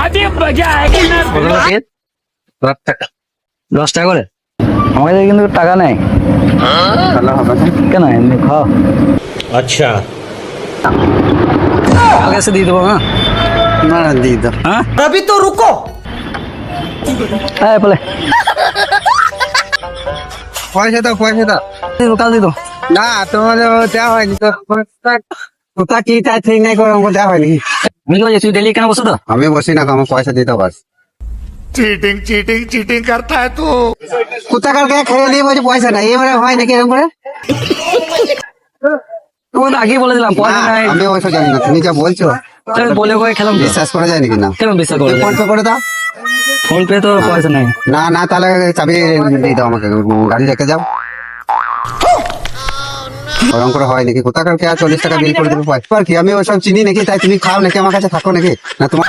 10 টাকা করে আমার কাছে কিন্তু টাকা নেই। কেন এমনি খাও? अच्छा আমার কাছে দিয়ে দেবো। হ্যাঁ না দিয়ে দাও। হ্যাঁ अभी तो रुको হ্যাঁ বলে পয়সা দাও পয়সা দাও। কাল দিয়ে দেবো। না তোমার দেওয়া হয়নি তো। কোথা কি তাই ঠিক নাই করে আমাকে দেওয়া হয়নি। আমি কি বলছি, তুই ডেলি কেন বসো তো? আমি বসি না, আমার পয়সা দিতে পারস। चीटिंग चीटिंग चीटिंग करता है तू কোথাকার কে খেয়ে নিয়ে বলছে পয়সা নাই, এবারে হয় নাকি এরকম করে? তোমাকে তো আগেই বলে দিলাম পয়সা না, নাই। আমি ওইসব জানি না, তুমি যা বলছো তাহলে বলে করে খেলাম তো। বিশ্বাস করা যায় নাকি? না কেন বিশ্বাস করো? ফোন পে করে দাও। ফোন পে তো পয়সা নাই। না না তাহলে চাবি দিয়ে দাও আমাকে, গাড়ি রেখে যাও। ওরকম করে হয় নাকি? কোথাকার কে 40 টাকা বিল করে দেবো পয়সা আর কি? আমি ওইসব চিনি নাকি? তাই তুমি খাও নাকি আমার কাছে থাকো নাকি? না তোমার